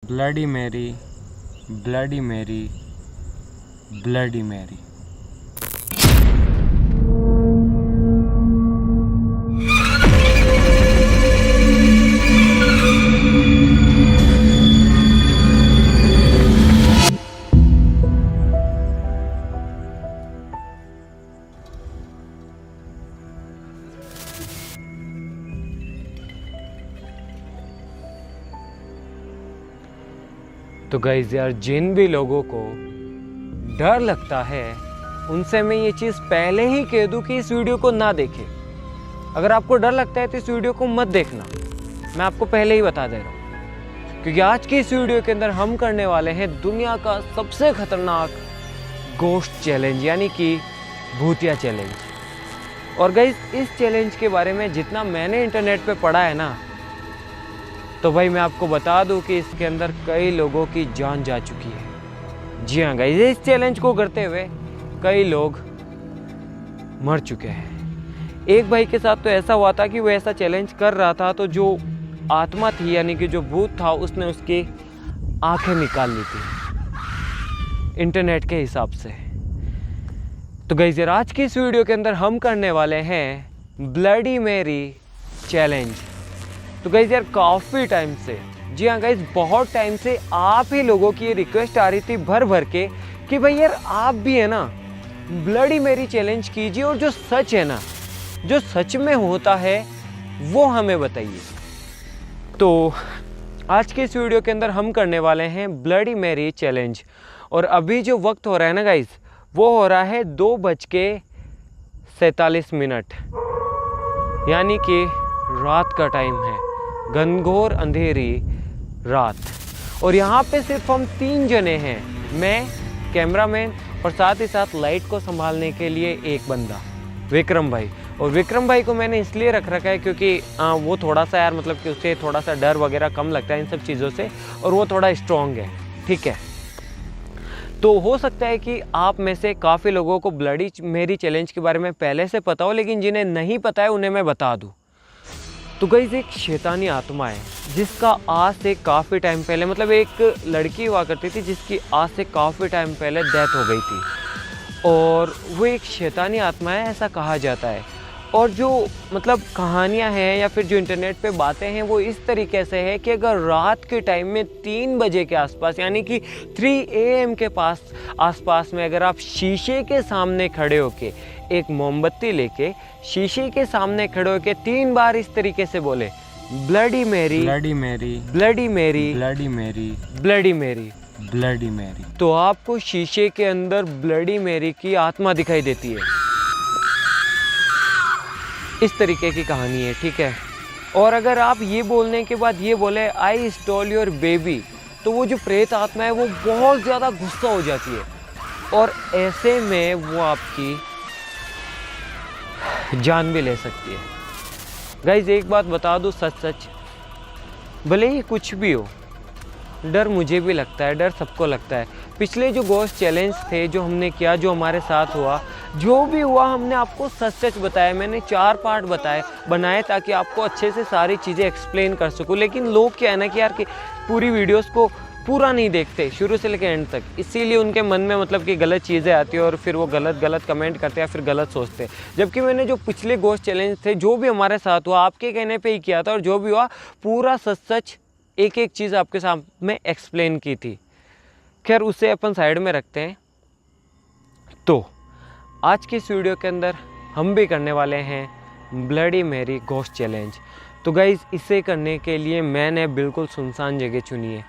Bloody Mary, bloody Mary, bloody Mary. तो guys यार, जिन भी लोगों को डर लगता है उनसे मैं ये चीज़ पहले ही कह दूं कि इस वीडियो को ना देखें। अगर आपको डर लगता है तो इस वीडियो को मत देखना, मैं आपको पहले ही बता दे रहा हूँ। क्योंकि आज की इस वीडियो के अंदर हम करने वाले हैं दुनिया का सबसे खतरनाक गोश्त चैलेंज, यानी कि भूतिया चैलेंज। और गाइस, इस चैलेंज के बारे में जितना मैंने इंटरनेट पे पढ़ा है ना, तो भाई मैं आपको बता दूं कि इसके अंदर कई लोगों की जान जा चुकी है। जी हाँ गाइस, इस चैलेंज को करते हुए कई लोग मर चुके हैं। एक भाई के साथ तो ऐसा हुआ था कि वो ऐसा चैलेंज कर रहा था, तो जो आत्मा थी यानी कि जो भूत था, उसने उसकी आंखें निकाल ली थी इंटरनेट के हिसाब से। तो गाइस यार, आज की इस वीडियो के अंदर हम करने वाले हैं ब्लडी मैरी चैलेंज। तो गाइस यार, काफ़ी टाइम से, जी हाँ गाइस, बहुत टाइम से आप ही लोगों की ये रिक्वेस्ट आ रही थी भर भर के कि भाई यार आप भी है ना ब्लडी मैरी चैलेंज कीजिए, और जो सच है ना, जो सच में होता है वो हमें बताइए। तो आज के इस वीडियो के अंदर हम करने वाले हैं ब्लडी मैरी चैलेंज। और अभी जो वक्त हो रहा है ना गाइस, वो हो रहा है 2:47, यानी कि रात का टाइम है, घनघोर अंधेरी रात। और यहाँ पे सिर्फ हम 3 जने हैं, मैं, कैमरामैन और साथ ही साथ लाइट को संभालने के लिए एक बंदा, विक्रम भाई। और विक्रम भाई को मैंने इसलिए रख रखा है क्योंकि वो थोड़ा सा यार, मतलब कि उसे थोड़ा सा डर वगैरह कम लगता है इन सब चीज़ों से, और वो थोड़ा स्ट्रॉन्ग है, ठीक है। तो हो सकता है कि आप में से काफ़ी लोगों को ब्लडी मैरी चैलेंज के बारे में पहले से पता हो, लेकिन जिन्हें नहीं पता है उन्हें मैं बता दूँ। तो गाइस, एक शैतानी आत्मा है जिसका आज से काफ़ी टाइम पहले, मतलब एक लड़की हुआ करती थी जिसकी आज से काफ़ी टाइम पहले डेथ हो गई थी, और वो एक शैतानी आत्मा है ऐसा कहा जाता है। और जो मतलब कहानियां हैं या फिर जो इंटरनेट पे बातें हैं वो इस तरीके से है कि अगर रात के टाइम में 3 बजे के आसपास, यानी कि 3 AM के आसपास में अगर आप शीशे के सामने खड़े होके, एक मोमबत्ती लेके शीशे के सामने खड़े होके 3 बार इस तरीके से बोले, bloody Mary, bloody Mary, bloody Mary, bloody Mary, bloody Mary, bloody Mary, तो आपको शीशे के अंदर ब्लडी मैरी की आत्मा दिखाई देती है। इस तरीके की कहानी है, ठीक है। और अगर आप ये बोलने के बाद ये बोले आई स्टोल योर बेबी, तो वो जो प्रेत आत्मा है वो बहुत ज़्यादा गुस्सा हो जाती है, और ऐसे में वो आपकी जान भी ले सकती है। गाइज, एक बात बता दूँ सच, भले ही कुछ भी हो, डर मुझे भी लगता है, डर सबको लगता है। पिछले जो गोश्त चैलेंज थे जो हमने किया, जो हमारे साथ हुआ, जो भी हुआ, हमने आपको सच बताया। मैंने 4 पार्ट बनाए ताकि आपको अच्छे से सारी चीज़ें एक्सप्लेन कर सकूं। लेकिन लोग क्या है ना कि यार कि पूरी वीडियोस को पूरा नहीं देखते शुरू से लेकर एंड तक, इसीलिए उनके मन में मतलब कि गलत चीज़ें आती है और फिर वो गलत कमेंट करते हैं, फिर गलत सोचते हैं। जबकि मैंने जो पिछले गोश्त चैलेंज थे, जो भी हमारे साथ हुआ, आपके कहने पे ही किया था, और जो भी हुआ पूरा सच एक एक चीज़ आपके सामने एक्सप्लेन की थी। खैर, उसे अपन साइड में रखते हैं। तो आज की इस वीडियो के अंदर हम भी करने वाले हैं ब्लडी मैरी गोश्त चैलेंज। तो गाइज़, इसे करने के लिए मैंने बिल्कुल सुनसान जगह चुनी है,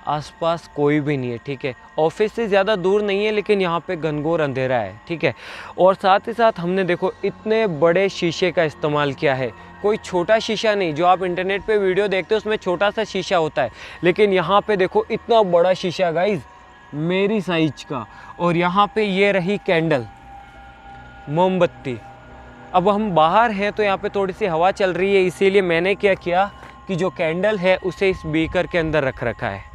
आसपास कोई भी नहीं है, ठीक है। ऑफिस से ज़्यादा दूर नहीं है, लेकिन यहाँ पे घनघोर अंधेरा है, ठीक है। और साथ ही साथ हमने देखो इतने बड़े शीशे का इस्तेमाल किया है, कोई छोटा शीशा नहीं। जो आप इंटरनेट पे वीडियो देखते हो उसमें छोटा सा शीशा होता है, लेकिन यहाँ पे देखो इतना बड़ा शीशा गाइज, मेरी साइज का। और यहाँ पे ये रही कैंडल, मोमबत्ती। अब हम बाहर हैं तो यहाँ पे थोड़ी सी हवा चल रही है, इसीलिए मैंने क्या किया कि जो कैंडल है उसे इस बीकर के अंदर रख रखा है।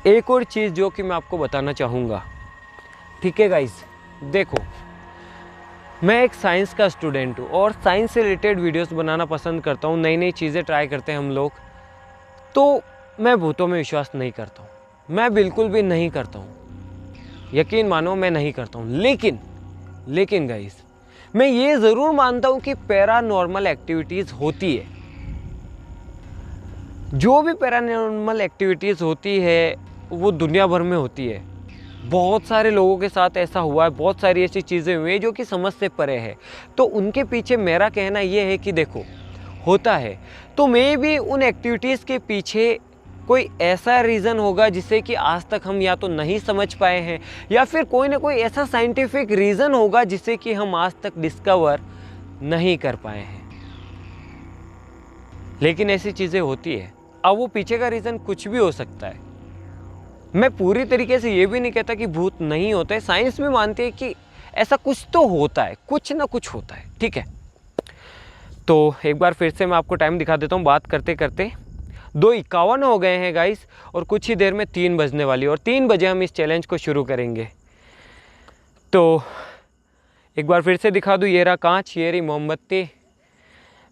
एक और चीज़ जो कि मैं आपको बताना चाहूँगा, ठीक है गाइज, देखो मैं एक साइंस का स्टूडेंट हूँ और साइंस से रिलेटेड वीडियोस बनाना पसंद करता हूँ, नई नई चीज़ें ट्राई करते हैं हम लोग। तो मैं भूतों में विश्वास नहीं करता हूँ, मैं बिल्कुल भी नहीं करता हूँ, यकीन मानो मैं नहीं करता हूँ। लेकिन गाइस, मैं ये ज़रूर मानता हूँ कि पैरानॉर्मल एक्टिविटीज़ होती है। जो भी पैरानॉर्मल एक्टिविटीज़ होती है वो दुनिया भर में होती है। बहुत सारे लोगों के साथ ऐसा हुआ है, बहुत सारी ऐसी चीज़ें हुई हैं जो कि समझ से परे है। तो उनके पीछे मेरा कहना ये है कि देखो, होता है तो मे भी उन एक्टिविटीज़ के पीछे कोई ऐसा रीज़न होगा जिसे कि आज तक हम या तो नहीं समझ पाए हैं, या फिर कोई ना कोई ऐसा साइंटिफिक रीज़न होगा जिसे कि हम आज तक डिस्कवर नहीं कर पाए हैं। लेकिन ऐसी चीज़ें होती है। अब वो पीछे का रीज़न कुछ भी हो सकता है। मैं पूरी तरीके से ये भी नहीं कहता कि भूत नहीं होते, साइंस भी मानती है कि ऐसा कुछ तो होता है, कुछ ना कुछ होता है, ठीक है। तो एक बार फिर से मैं आपको टाइम दिखा देता हूँ। बात करते करते 2:51 हो गए हैं गाइस, और कुछ ही देर में 3 बजने वाली है, और 3 बजे हम इस चैलेंज को शुरू करेंगे। तो एक बार फिर से दिखा दूँ, ये रहा कांच, ये रही मोमबत्ती।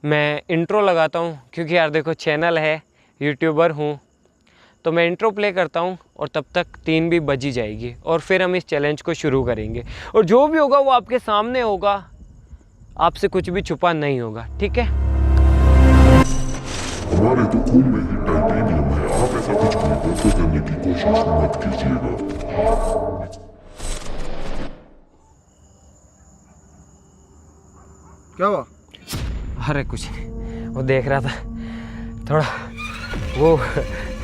मैं इंट्रो लगाता हूँ क्योंकि यार देखो, चैनल है, यूट्यूबर हूँ, तो मैं इंट्रो प्ले करता हूँ और तब तक 3 भी बज ही जाएगी, और फिर हम इस चैलेंज को शुरू करेंगे। और जो भी होगा वो आपके सामने होगा, आपसे कुछ भी छुपा नहीं होगा, ठीक है। हमारे तो खून में ही टाइटेनियम है, आप ऐसा कुछ भी गलत करने की कोशिश मत कीजिएगा। क्या हुआ? अरे कुछ नहीं, वो देख रहा था थोड़ा, वो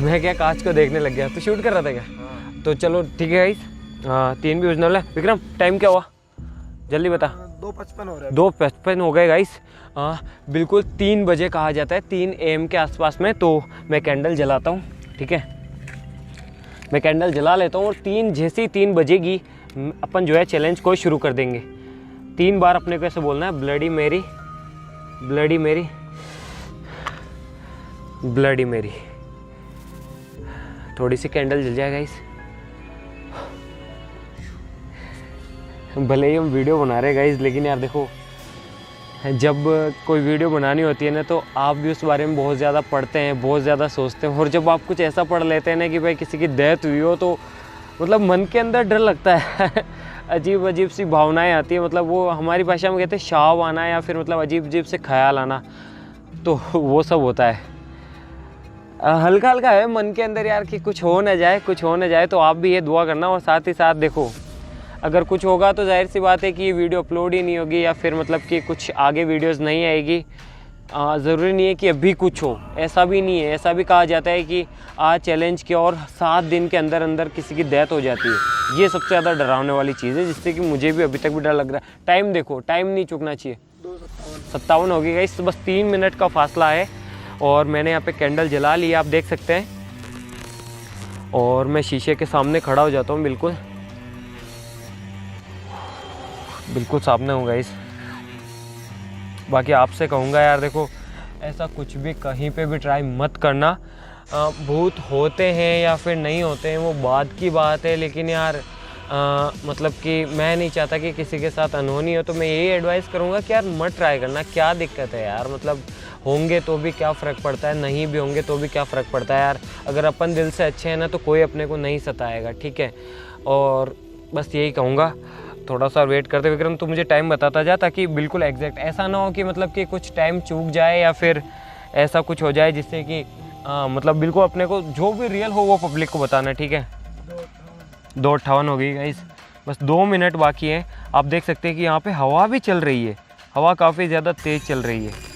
मैं क्या कांच को देखने लग गया। तो शूट कर रहा था क्या? तो चलो ठीक है गाइस, 3 भी बजने वाला है। विक्रम, टाइम क्या हुआ जल्दी बता। 2:55 हो रहा है। 2:55 हो गए गाइस। बिल्कुल 3 बजे कहा जाता है, 3 AM के आसपास में। तो मैं कैंडल जलाता हूँ, ठीक है, मैं कैंडल जला लेता हूँ, और जैसे ही 3 बजेगी अपन जो है चैलेंज को शुरू कर देंगे। 3 बार अपने को ऐसे बोलना है, bloody Mary, bloody Mary, bloody मेरी। थोड़ी सी कैंडल जल जाए गाइस। भले ही हम वीडियो बना रहे हैं गाइस, लेकिन यार देखो, जब कोई वीडियो बनानी होती है ना, तो आप भी उस बारे में बहुत ज़्यादा पढ़ते हैं, बहुत ज़्यादा सोचते हैं। और जब आप कुछ ऐसा पढ़ लेते हैं ना कि भाई किसी की डेथ हुई हो, तो मतलब मन के अंदर डर लगता है। अजीब अजीब सी भावनाएं आती है, मतलब वो हमारी भाषा में कहते हैं शाव आना, या फिर मतलब अजीब अजीब से ख्याल आना। तो वो सब होता है, हल्का हल्का है मन के अंदर यार कि कुछ हो ना जाए, कुछ हो ना जाए। तो आप भी ये दुआ करना, और साथ ही साथ देखो, अगर कुछ होगा तो जाहिर सी बात है कि ये वीडियो अपलोड ही नहीं होगी, या फिर मतलब कि कुछ आगे वीडियोस नहीं आएगी। ज़रूरी नहीं है कि अभी कुछ हो, ऐसा भी नहीं है। ऐसा भी कहा जाता है कि आज चैलेंज के और 7 दिन के अंदर अंदर किसी की डेथ हो जाती है। ये सबसे ज़्यादा डरावने वाली चीज़ है, जिससे कि मुझे भी अभी तक भी डर लग रहा है। टाइम देखो, टाइम नहीं चुकना चाहिए। 2:57 हो गई गाइस, बस 3 मिनट का फासला है। और मैंने यहाँ पे कैंडल जला ली, आप देख सकते हैं। और मैं शीशे के सामने खड़ा हो जाता हूँ, बिल्कुल बिल्कुल सामने हूँ गाइस। बाकी आपसे कहूँगा यार देखो, ऐसा कुछ भी कहीं पे भी ट्राई मत करना। भूत होते हैं या फिर नहीं होते हैं वो बाद की बात है, लेकिन यार मतलब कि मैं नहीं चाहता कि किसी के साथ अनहोनी हो। तो मैं यही एडवाइस करूँगा कि यार मत ट्राई करना। क्या दिक्कत है यार, मतलब होंगे तो भी क्या फ़र्क पड़ता है, नहीं भी होंगे तो भी क्या फ़र्क पड़ता है यार। अगर अपन दिल से अच्छे हैं ना, तो कोई अपने को नहीं सताएगा, ठीक है। और बस यही कहूँगा, थोड़ा सा वेट करते विक्रम, तो मुझे टाइम बताता जा, ताकि बिल्कुल एग्जैक्ट ऐसा ना हो कि मतलब कि कुछ टाइम चूक जाए, या फिर ऐसा कुछ हो जाए जिससे कि मतलब बिल्कुल अपने को जो भी रियल हो वो पब्लिक को बताना, ठीक है। 2:58 हो गई गाइस, बस 2 मिनट बाकी हैं। आप देख सकते हैं कि यहाँ पे हवा भी चल रही है, हवा काफ़ी ज़्यादा तेज़ चल रही है।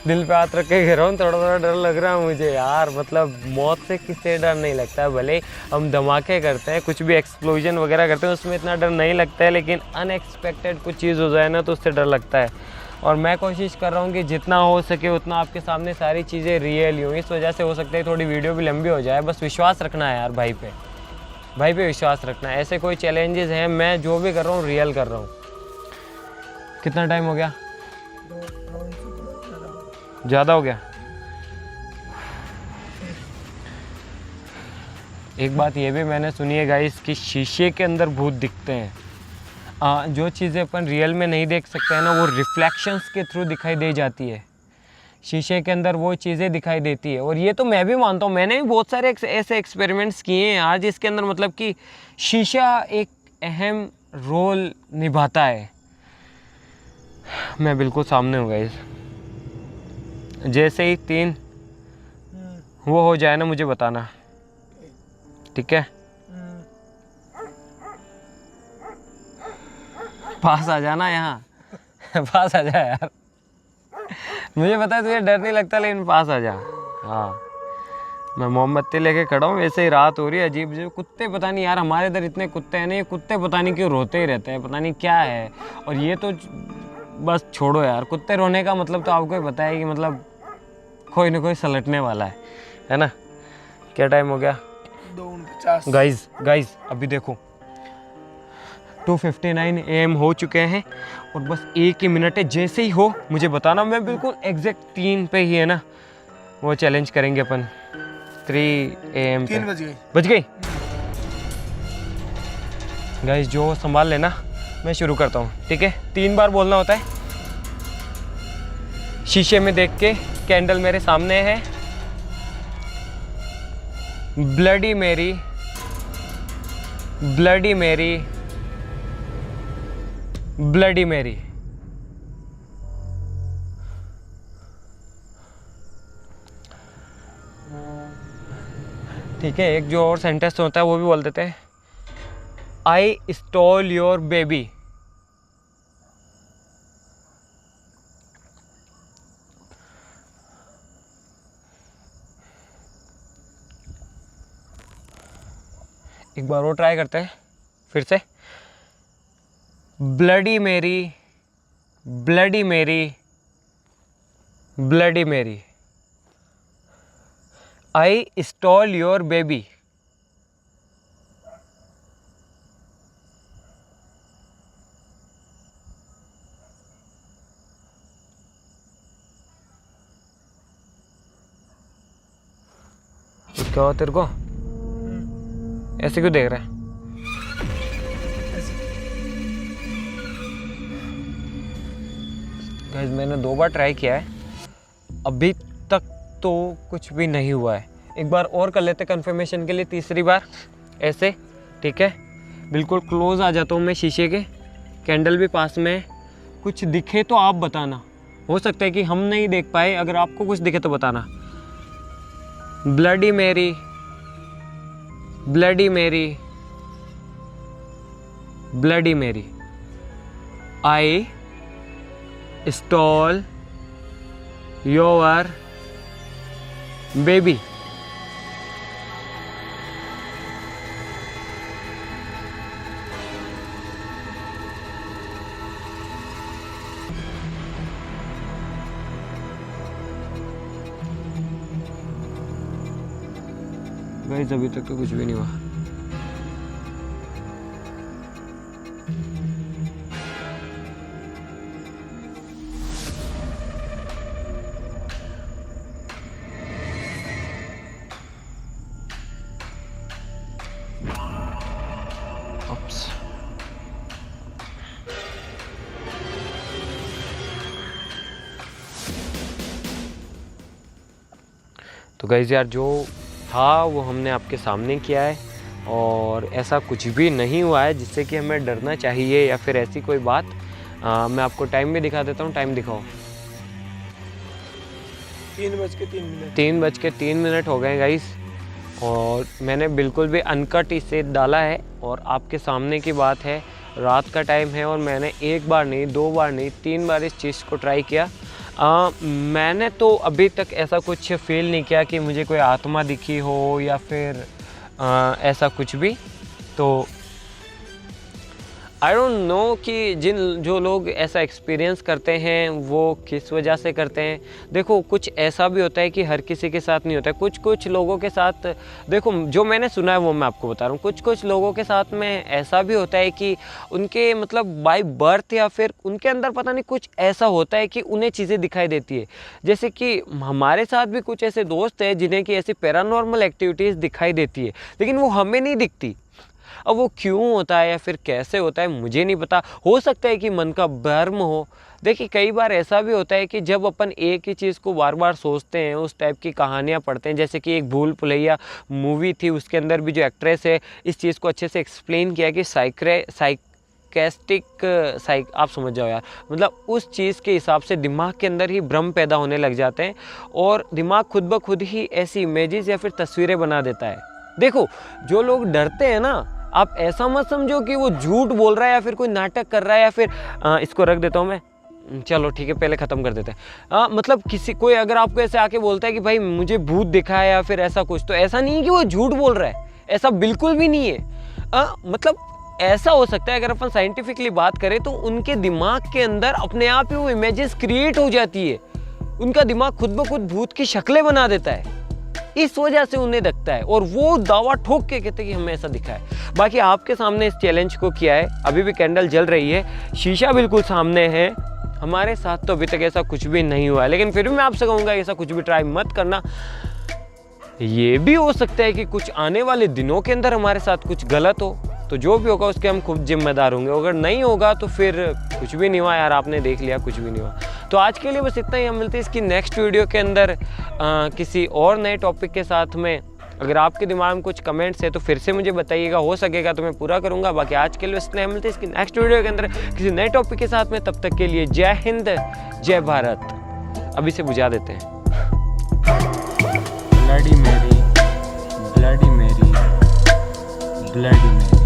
दिल पे हाथ रख के कह रहा हूँ, थोड़ा थोड़ा डर लग रहा है मुझे यार। मतलब मौत से किससे डर नहीं लगता है, भले हम धमाके करते हैं, कुछ भी एक्सप्लोजन वगैरह करते हैं, उसमें इतना डर नहीं लगता है, लेकिन अनएक्सपेक्टेड कुछ चीज़ हो जाए ना, तो उससे डर लगता है। और मैं कोशिश कर रहा हूँ कि जितना हो सके उतना आपके सामने सारी चीज़ें रियल ही हों। इस वजह से हो सकता है थोड़ी वीडियो भी लंबी हो जाए। बस विश्वास रखना है यार भाई पे विश्वास रखना है। ऐसे कोई चैलेंजेस हैं, मैं जो भी कर रहा हूँ रियल कर रहा हूँ। कितना टाइम हो गया? ज़्यादा हो गया। एक बात ये भी मैंने सुनी है गाइस कि शीशे के अंदर भूत दिखते हैं। जो चीज़ें अपन रियल में नहीं देख सकते हैं ना, वो रिफ्लेक्शंस के थ्रू दिखाई दे जाती है। शीशे के अंदर वो चीज़ें दिखाई देती है। और ये तो मैं भी मानता हूँ, मैंने भी बहुत सारे ऐसे एक्सपेरिमेंट्स किए हैं यार, जिसके अंदर मतलब कि शीशा एक अहम रोल निभाता है। मैं बिल्कुल सामने हूँ गाइस। जैसे ही 3 वो हो जाए ना, मुझे बताना, ठीक है? पास आ जाना यहाँ पास आ जा यार। मुझे पता है तुझे डर नहीं लगता, लेकिन पास आ जा। हाँ, मैं मोमबत्ती लेके खड़ा हूँ। वैसे ही रात हो रही है, अजीब जो कुत्ते, पता नहीं यार हमारे इधर इतने कुत्ते हैं ना, ये कुत्ते पता नहीं क्यों रोते ही रहते हैं, पता नहीं क्या है। और ये तो बस छोड़ो यार, कुत्ते रोने का मतलब तो आपको ही पता है कि मतलब कोई ना कोई सलटने वाला है ना? क्या टाइम हो गया? 2:49। गाइस अभी देखो 2:59 AM हो चुके हैं और बस 1 ही मिनट है। जैसे ही हो मुझे बताना, मैं बिल्कुल एग्जैक्ट 3 पे ही है ना वो चैलेंज करेंगे अपन। 3 AM 3 बज गए। बज गई गाइस, जो संभाल लेना, मैं शुरू करता हूँ, ठीक है? 3 बार बोलना होता है। शीशे में देख के, कैंडल मेरे सामने है, bloody Mary, bloody Mary, bloody मेरी। ठीक है, एक जो और सेंटेंस होता है वो भी बोल देते हैं। आई स्टोल योर बेबी। एक बार और ट्राई करते हैं फिर से। Bloody Mary, bloody Mary, bloody Mary. I stole your baby. क्या हुआ तेरे को? ऐसे क्यों देख रहा है? गाइस मैंने 2 बार ट्राई किया है, अभी तक तो कुछ भी नहीं हुआ है। एक बार और कर लेते कंफर्मेशन के लिए, तीसरी बार ऐसे, ठीक है? बिल्कुल क्लोज आ जाता हूँ मैं शीशे के, कैंडल भी पास में है। कुछ दिखे तो आप बताना, हो सकता है कि हम नहीं देख पाए, अगर आपको कुछ दिखे तो बताना। Bloody Mary, bloody Mary, bloody Mary. I stall your baby. Guys अभी तक तो कुछ भी नहीं हुआ। तो गाइस यार जो था वो हमने आपके सामने किया है, और ऐसा कुछ भी नहीं हुआ है जिससे कि हमें डरना चाहिए या फिर ऐसी कोई बात। मैं आपको टाइम भी दिखा देता हूँ, टाइम दिखाओ। 3:03। 3:03 हो गए गाइस, और मैंने बिल्कुल भी अनकट इसे डाला है। और आपके सामने की बात है, रात का टाइम है, और मैंने 1 बार नहीं, 2 बार नहीं, 3 बार इस चीज़ को ट्राई किया। मैंने तो अभी तक ऐसा कुछ फील नहीं किया कि मुझे कोई आत्मा दिखी हो या फिर ऐसा कुछ भी। तो आई डोंट नो कि जो लोग ऐसा एक्सपीरियंस करते हैं वो किस वजह से करते हैं। देखो कुछ ऐसा भी होता है कि हर किसी के साथ नहीं होता है, कुछ लोगों के साथ, देखो जो मैंने सुना है वो मैं आपको बता रहा हूँ। कुछ लोगों के साथ में ऐसा भी होता है कि उनके मतलब बाय बर्थ या फिर उनके अंदर पता नहीं कुछ ऐसा होता है कि उन्हें चीज़ें दिखाई देती है। जैसे कि हमारे साथ भी कुछ ऐसे दोस्त हैं जिन्हें कि ऐसी पैरानॉर्मल एक्टिविटीज़ दिखाई देती है, लेकिन वो हमें नहीं दिखती। अब वो क्यों होता है या फिर कैसे होता है मुझे नहीं पता, हो सकता है कि मन का भ्रम हो। देखिए कई बार ऐसा भी होता है कि जब अपन एक ही चीज़ को बार बार सोचते हैं, उस टाइप की कहानियाँ पढ़ते हैं, जैसे कि एक भूल भुलैया मूवी थी, उसके अंदर भी जो एक्ट्रेस है इस चीज़ को अच्छे से एक्सप्लेन किया कि आप समझ जाओ यार, मतलब उस चीज़ के हिसाब से दिमाग के अंदर ही भ्रम पैदा होने लग जाते हैं और दिमाग खुद ब खुद ही ऐसी इमेजेस या फिर तस्वीरें बना देता है। देखो जो लोग डरते हैं ना, आप ऐसा मत समझो कि वो झूठ बोल रहा है या फिर कोई नाटक कर रहा है या फिर इसको रख देता हूँ मैं, चलो ठीक है पहले ख़त्म कर देते हैं। मतलब कोई अगर आपको ऐसे आके बोलता है कि भाई मुझे भूत दिखा है या फिर ऐसा कुछ, तो ऐसा नहीं है कि वो झूठ बोल रहा है, ऐसा बिल्कुल भी नहीं है। मतलब ऐसा हो सकता है अगर अपन साइंटिफिकली बात करें तो उनके दिमाग के अंदर अपने आप ही वो इमेजेस क्रिएट हो जाती है, उनका दिमाग खुद ब खुद भूत की शक्लें बना देता है, इस वजह से उन्हें दिखता है और वो दावा ठोक के कहते हैं कि हमें ऐसा दिखा है। बाकी आपके सामने इस चैलेंज को किया है, अभी भी कैंडल जल रही है, शीशा बिल्कुल सामने है, हमारे साथ तो अभी तक ऐसा कुछ भी नहीं हुआ है, लेकिन फिर भी मैं आपसे कहूँगा ऐसा कुछ भी ट्राई मत करना। ये भी हो सकता है कि कुछ आने वाले दिनों के अंदर हमारे साथ कुछ गलत हो, तो जो भी होगा उसके हम खुद जिम्मेदार होंगे, अगर नहीं होगा तो फिर कुछ भी नहीं हुआ यार, आपने देख लिया कुछ भी नहीं हुआ। तो आज के लिए बस इतना ही, हम मिलते हैं इसकी नेक्स्ट वीडियो के अंदर किसी और नए टॉपिक के साथ में। अगर आपके दिमाग में कुछ कमेंट्स है तो फिर से मुझे बताइएगा, हो सकेगा तो मैं पूरा करूँगा। बाकी आज के लिए इतना ही, हम मिलते हैं इसकी नेक्स्ट वीडियो के अंदर किसी नए टॉपिक के साथ में। तब तक के लिए जय हिंद जय भारत। अभी से बुझा देते हैं। Bloody Mary, bloody Mary, bloody Mary.